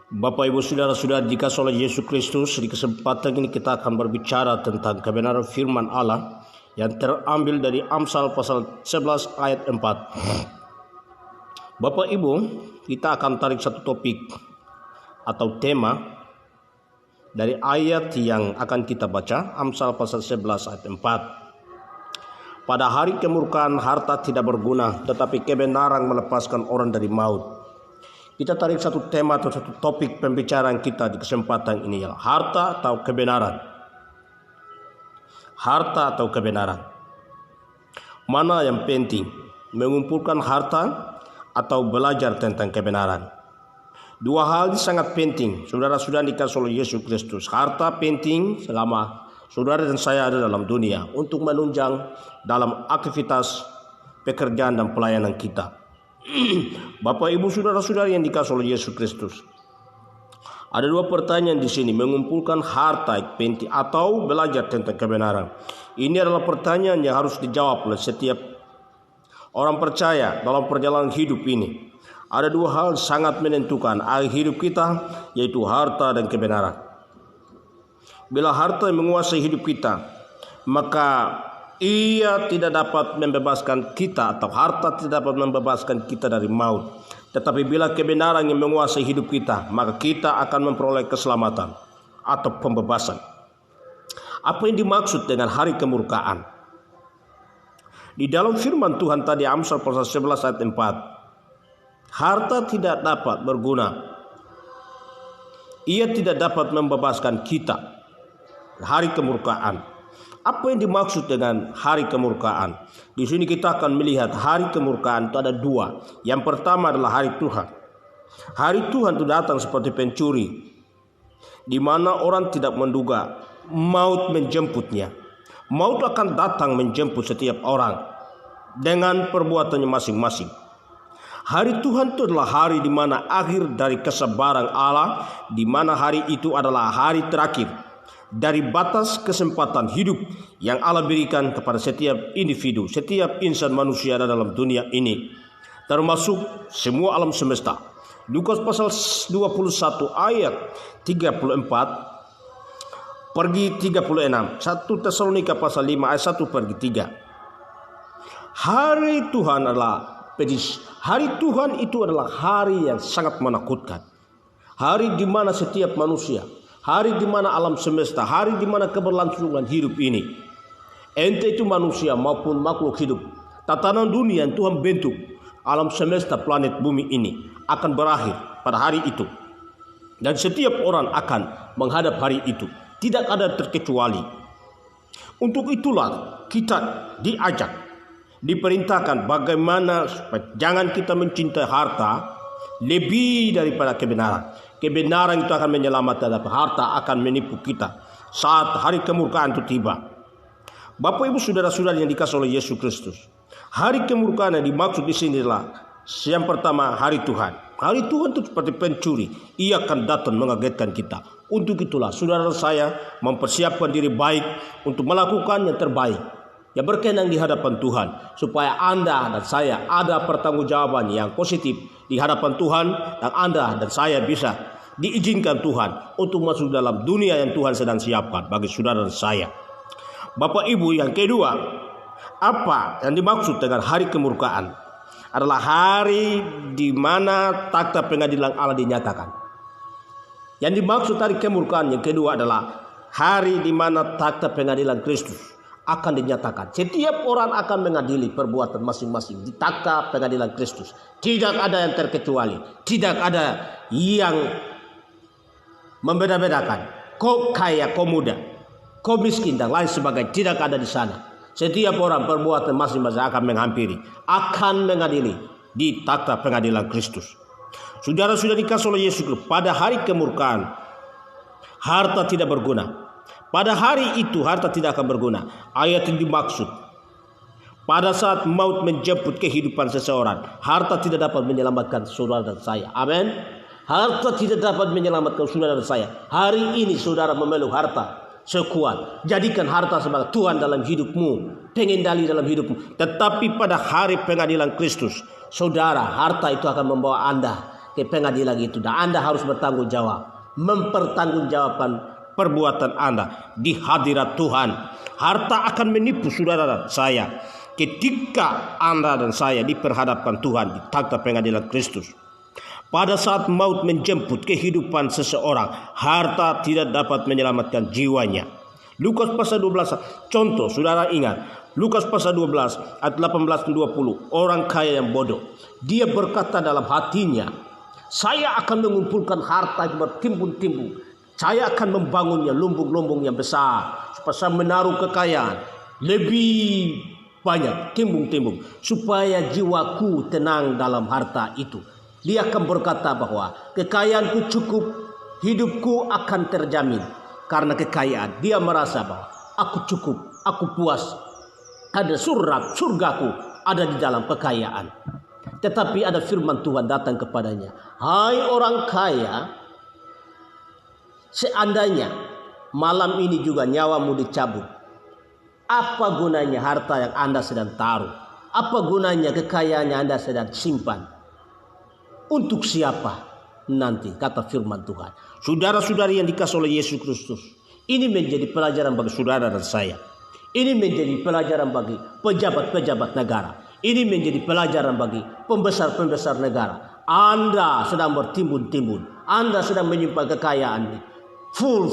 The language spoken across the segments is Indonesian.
Bapak Ibu Saudara-saudara dikasihi oleh Yesus Kristus, di kesempatan ini kita akan berbicara tentang kebenaran firman Allah yang terambil dari Amsal pasal 11 ayat 4. Bapak Ibu, kita akan tarik satu topik atau tema dari ayat yang akan kita baca, Amsal pasal 11 ayat 4. Pada hari kemurkaan harta tidak berguna, tetapi kebenaran melepaskan orang dari maut. Kita tarik satu tema atau satu topik pembicaraan kita di kesempatan ini, ya, harta atau kebenaran. Harta atau kebenaran. Mana yang penting? Mengumpulkan harta atau belajar tentang kebenaran? Dua hal ini sangat penting. Saudara-saudara dikasihi oleh Yesus Kristus. Harta penting selama saudara dan saya ada dalam dunia untuk menunjang dalam aktivitas pekerjaan dan pelayanan kita. Bapak Ibu saudara-saudari yang dikasihi oleh Yesus Kristus. Ada dua pertanyaan di sini, mengumpulkan harta penting atau belajar tentang kebenaran. Ini adalah pertanyaan yang harus dijawab oleh setiap orang percaya dalam perjalanan hidup ini. Ada dua hal sangat menentukan akhir hidup kita, yaitu harta dan kebenaran. Bila harta menguasai hidup kita, maka ia tidak dapat membebaskan kita, atau harta tidak dapat membebaskan kita dari maut. Tetapi bila kebenaran yang menguasai hidup kita, maka kita akan memperoleh keselamatan atau pembebasan. Apa yang dimaksud dengan hari kemurkaan? Di dalam firman Tuhan tadi Amsal pasal 11 ayat 4, harta tidak dapat berguna. Ia tidak dapat membebaskan kita. Hari kemurkaan. Apa yang dimaksud dengan hari kemurkaan? Di sini kita akan melihat hari kemurkaan itu ada dua. Yang pertama adalah hari Tuhan. Hari Tuhan itu datang seperti pencuri, di mana orang tidak menduga maut menjemputnya. Maut akan datang menjemput setiap orang dengan perbuatannya masing-masing. Hari Tuhan itu adalah hari di mana akhir dari kesabaran Allah, di mana hari itu adalah hari terakhir dari batas kesempatan hidup yang Allah berikan kepada setiap individu, setiap insan manusia dalam dunia ini, termasuk semua alam semesta. Lukas pasal 21 ayat 34 pergi 36, 1 Tesalonika pasal 5 ayat 1 pergi 3. Hari Tuhan adalah pedis. Hari Tuhan itu adalah hari yang sangat menakutkan. Hari di mana setiap manusia, hari di mana alam semesta, hari di mana keberlangsungan hidup ini, ente itu manusia maupun makhluk hidup, tatanan dunia yang Tuhan bentuk, alam semesta planet bumi ini akan berakhir pada hari itu. Dan setiap orang akan menghadap hari itu. Tidak ada terkecuali. Untuk itulah kita diajak, diperintahkan bagaimana supaya jangan kita mencintai harta lebih daripada kebenaran. Kebenaran itu akan menyelamatkan, tapi harta akan menipu kita saat hari kemurkaan itu tiba. Bapak Ibu saudara-saudara yang dikasihi oleh Yesus Kristus, hari kemurkaan yang dimaksud di sini adalah yang pertama hari Tuhan. Hari Tuhan itu seperti pencuri, ia akan datang mengagetkan kita. Untuk itulah saudara saya mempersiapkan diri baik untuk melakukan yang terbaik, yang berkenan di hadapan Tuhan, supaya Anda dan saya ada pertanggungjawaban yang positif di hadapan Tuhan, dan Anda dan saya bisa diizinkan Tuhan untuk masuk dalam dunia yang Tuhan sedang siapkan bagi saudara dan saya. Bapak Ibu, yang kedua, apa yang dimaksud dengan hari kemurkaan? Adalah hari di mana takhta pengadilan Allah dinyatakan. Yang dimaksud hari kemurkaan yang kedua adalah hari di mana takhta pengadilan Kristus akan dinyatakan. Setiap orang akan mengadili perbuatan masing-masing di takhta pengadilan Kristus. Tidak ada yang terkecuali. Tidak ada yang membeda-bedakan. Kau kaya, kau muda, kau miskin dan lain sebagainya. Tidak ada di sana. Setiap orang perbuatan masing-masing akan menghampiri, akan mengadili di takhta pengadilan Kristus. Saudara-saudara dikasihi oleh Yesus Kristus, pada hari kemurkaan harta tidak berguna. Pada hari itu harta tidak akan berguna. Ayat yang dimaksud, pada saat maut menjemput kehidupan seseorang, harta tidak dapat menyelamatkan saudara dan saya. Amin. Harta tidak dapat menyelamatkan saudara dan saya. Hari ini saudara memeluk harta sekuat, jadikan harta sebagai Tuhan dalam hidupmu, pengendali dalam hidupmu. Tetapi pada hari pengadilan Kristus, saudara, harta itu akan membawa Anda ke pengadilan itu dan Anda harus bertanggung jawab, mempertanggungjawabkan perbuatan Anda di hadirat Tuhan. Harta akan menipu saudara dan saya ketika Anda dan saya diperhadapkan Tuhan di takhta pengadilan Kristus. Pada saat maut menjemput kehidupan seseorang, harta tidak dapat menyelamatkan jiwanya. Lukas pasal 12, contoh saudara ingat, Lukas pasal 12 ayat 18-20, orang kaya yang bodoh. Dia berkata dalam hatinya, saya akan mengumpulkan harta yang bertimbun-timbun. Saya akan membangunnya lumbung-lumbung yang besar, supaya saya menaruh kekayaan lebih banyak, timbung-timbung, supaya jiwaku tenang dalam harta itu. Dia akan berkata bahwa kekayaanku cukup, hidupku akan terjamin. Karena kekayaan, dia merasa bahwa aku cukup, aku puas. Ada surgaku ada di dalam kekayaan. Tetapi ada firman Tuhan datang kepadanya. Hai orang kaya, seandainya malam ini juga nyawamu dicabut, apa gunanya harta yang Anda sedang taruh? Apa gunanya kekayaan yang Anda sedang simpan? Untuk siapa nanti, kata firman Tuhan. Saudara-saudari yang dikasihi oleh Yesus Kristus, ini menjadi pelajaran bagi saudara dan saya. Ini menjadi pelajaran bagi pejabat-pejabat negara. Ini menjadi pelajaran bagi pembesar-pembesar negara. Anda sedang bertimbun-timbun, Anda sedang menyimpan kekayaan full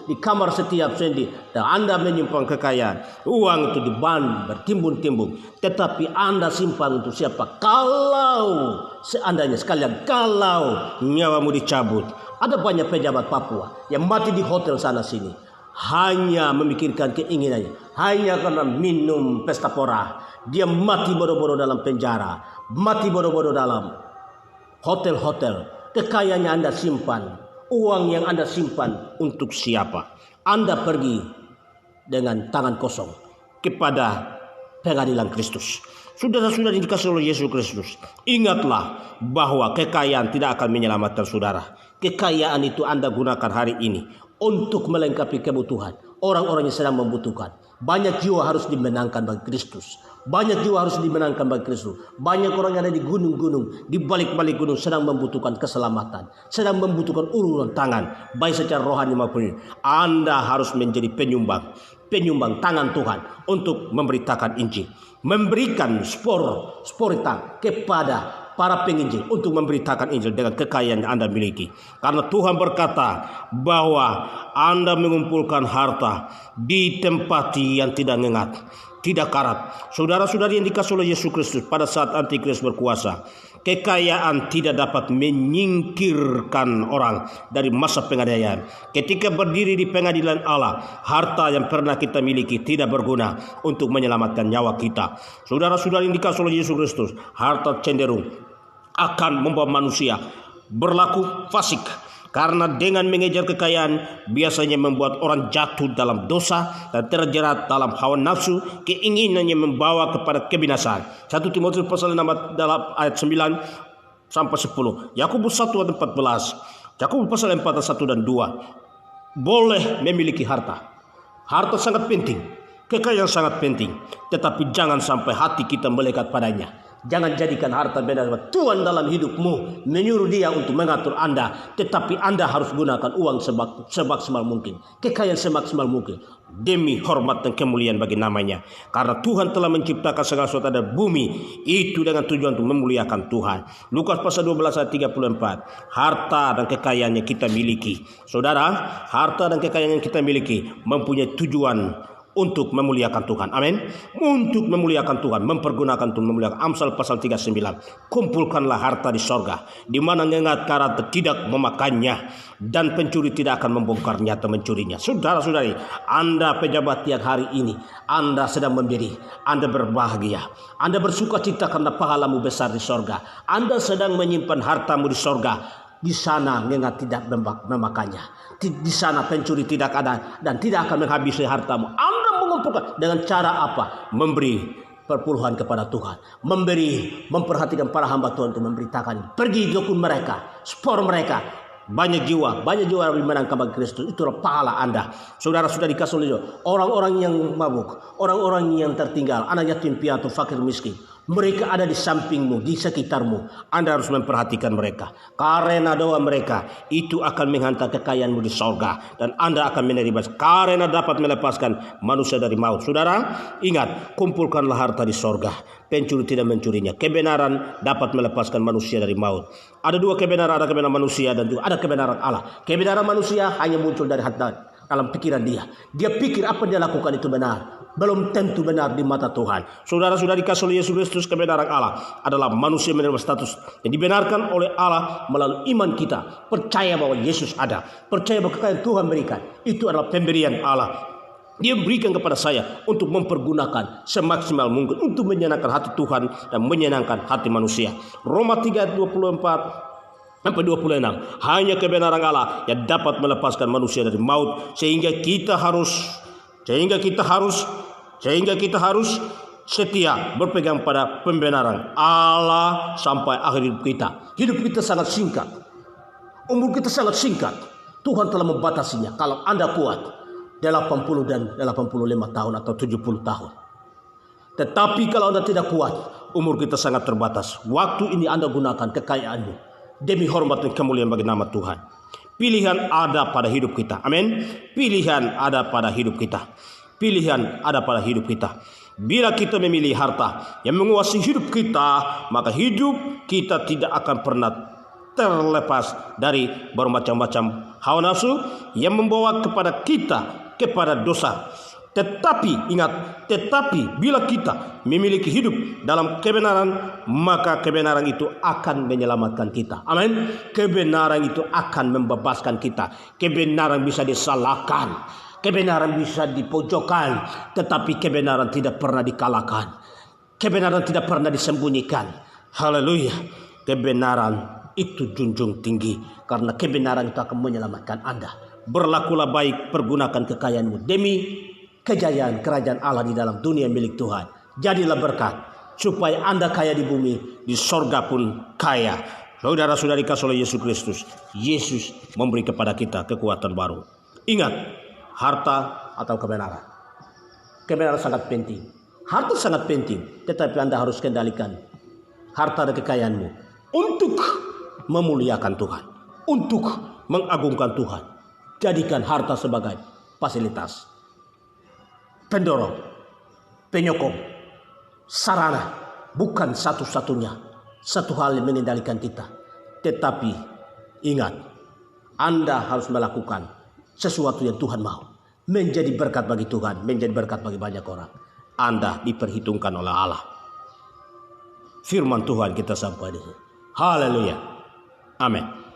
di kamar setiap sendi, dan Anda menyimpan kekayaan, uang itu di bank bertimbun-timbun, tetapi Anda simpan untuk siapa? Kalau seandainya sekalian, kalau nyawamu dicabut. Ada banyak pejabat Papua yang mati di hotel sana sini, hanya memikirkan keinginannya, hanya karena minum pesta pora. Dia mati bodoh-bodoh dalam penjara, mati bodoh-bodoh dalam hotel-hotel. Kekayaannya Anda simpan. Uang yang Anda simpan untuk siapa? Anda pergi dengan tangan kosong kepada pengadilan Kristus. Saudara-saudara yang dikasihi oleh Yesus Kristus, ingatlah bahwa kekayaan tidak akan menyelamatkan saudara. Kekayaan itu Anda gunakan hari ini untuk melengkapi kebutuhan orang-orang yang sedang membutuhkan. Banyak jiwa harus dimenangkan bagi Kristus. Banyak jiwa harus dimenangkan bagi Kristus. Banyak orang yang ada di gunung-gunung, di balik-balik gunung sedang membutuhkan keselamatan, sedang membutuhkan uluran tangan, baik secara rohani maupun. Anda harus menjadi penyumbang tangan Tuhan untuk memberitakan Injil, memberikan sporita kepada para penginjil untuk memberitakan Injil dengan kekayaan yang Anda miliki. Karena Tuhan berkata bahwa Anda mengumpulkan harta di tempat yang tidak ngengat, tidak karat. Saudara-saudari yang dikasihi oleh Yesus Kristus, pada saat Antikristus berkuasa, kekayaan tidak dapat menyingkirkan orang dari masa penganiayaan. Ketika berdiri di pengadilan Allah, harta yang pernah kita miliki tidak berguna untuk menyelamatkan nyawa kita. Saudara-saudari yang dikasihi oleh Yesus Kristus, harta cenderung akan membawa manusia berlaku fasik. Karena dengan mengejar kekayaan biasanya membuat orang jatuh dalam dosa dan terjerat dalam hawa nafsu, keinginannya membawa kepada kebinasaan. 1 Timotius pasal 6 dalam ayat 9 sampai 10. Yakobus 1 ayat 14. Yakobus pasal 4 ayat 1 dan 2. Boleh memiliki harta. Harta sangat penting, kekayaan sangat penting, tetapi jangan sampai hati kita melekat padanya. Jangan jadikan harta benda Tuhan dalam hidupmu, menyuruh dia untuk mengatur Anda. Tetapi Anda harus gunakan uang semaksimal mungkin, kekayaan semaksimal mungkin, demi hormat dan kemuliaan bagi namanya. Karena Tuhan telah menciptakan segala sesuatu di bumi itu dengan tujuan untuk memuliakan Tuhan. Lukas pasal 12 ayat 34. Harta dan kekayaan yang kita miliki, saudara, harta dan kekayaan yang kita miliki mempunyai tujuan untuk memuliakan Tuhan. Amin. Untuk memuliakan Tuhan, mempergunakan untuk memuliakan. Amsal pasal 39. Kumpulkanlah harta di sorga, di mana ngengat karat tidak memakannya, dan pencuri tidak akan membongkarnya atau mencurinya. Saudara-saudari, Anda pejabat yang hari ini, Anda sedang memberi, Anda berbahagia, Anda bersuka cita karena pahalamu besar di sorga. Anda sedang menyimpan hartamu di sorga. Di sana ngengat tidak memakannya. Di sana pencuri tidak ada dan tidak akan menghabisi hartamu. Anda mengumpulkan dengan cara apa? Memberi perpuluhan kepada Tuhan. Memperhatikan para hamba Tuhan untuk memberitakan. Pergi dukun mereka, spor mereka. Banyak jiwa yang dimenangkan bagi Kristus. Itulah pahala Anda. Saudara-saudara dikasihi oleh orang-orang yang mabuk, orang-orang yang tertinggal, anak yatim piatu, fakir miskin. Mereka ada di sampingmu, di sekitarmu. Anda harus memperhatikan mereka. Karena doa mereka itu akan menghantar kekayaanmu di sorga. Dan Anda akan menerima. Karena dapat melepaskan manusia dari maut. Saudara, ingat, kumpulkanlah harta di sorga. Pencuri tidak mencurinya. Kebenaran dapat melepaskan manusia dari maut. Ada dua kebenaran, ada kebenaran manusia dan juga ada kebenaran Allah. Kebenaran manusia hanya muncul dari hati dalam pikiran dia. Dia pikir apa dia lakukan itu benar. Belum tentu benar di mata Tuhan. Saudara-saudari kasih Yesus Kristus, kebenaran Allah adalah manusia menerima status yang dibenarkan oleh Allah melalui iman kita. Percaya bahwa Yesus ada. Percaya bahwa kekayaan Tuhan berikan. Itu adalah pemberian Allah. Dia berikan kepada saya untuk mempergunakan semaksimal mungkin untuk menyenangkan hati Tuhan dan menyenangkan hati manusia. Roma 3:24 sampai 26. Hanya kebenaran Allah yang dapat melepaskan manusia dari maut, sehingga kita harus setia berpegang pada pembenaran Allah sampai akhir hidup kita. Hidup kita sangat singkat. Umur kita sangat singkat. Tuhan telah membatasinya. Kalau Anda kuat 80 dan 85 tahun atau 70 tahun. Tetapi kalau Anda tidak kuat, umur kita sangat terbatas. Waktu ini Anda gunakan kekayaanmu demi hormat dan kemuliaan bagi nama Tuhan. Pilihan ada pada hidup kita. Amin. Pilihan ada pada hidup kita. Pilihan ada pada hidup kita. Bila kita memilih harta yang menguasai hidup kita, maka hidup kita tidak akan pernah terlepas dari bermacam-macam hawa nafsu yang membawa kepada dosa. Tetapi ingat, bila kita memiliki hidup dalam kebenaran, maka kebenaran itu akan menyelamatkan kita. Amin. Kebenaran itu akan membebaskan kita. Kebenaran bisa disalahkan, kebenaran bisa dipojokkan, tetapi kebenaran tidak pernah dikalahkan. Kebenaran tidak pernah disembunyikan. Haleluya. Kebenaran itu junjung tinggi, karena kebenaran itu akan menyelamatkan Anda. Berlakulah baik, pergunakan kekayaanmu demi kejayaan kerajaan Allah di dalam dunia milik Tuhan. Jadilah berkat, supaya Anda kaya di bumi, di sorga pun kaya. Saudara-saudari kasih oleh Yesus Kristus, Yesus memberi kepada kita kekuatan baru. Ingat, harta atau kebenaran. Kebenaran sangat penting. Harta sangat penting, tetapi Anda harus kendalikan harta dan kekayaanmu untuk memuliakan Tuhan, untuk mengagungkan Tuhan. Jadikan harta sebagai fasilitas, pendorong, penyokong, sarana, bukan satu-satunya satu hal yang mengendalikan kita. Tetapi ingat, Anda harus melakukan sesuatu yang Tuhan mau, menjadi berkat bagi Tuhan, menjadi berkat bagi banyak orang. Anda diperhitungkan oleh Allah. Firman Tuhan kita sampai di sini. Haleluya. Amin.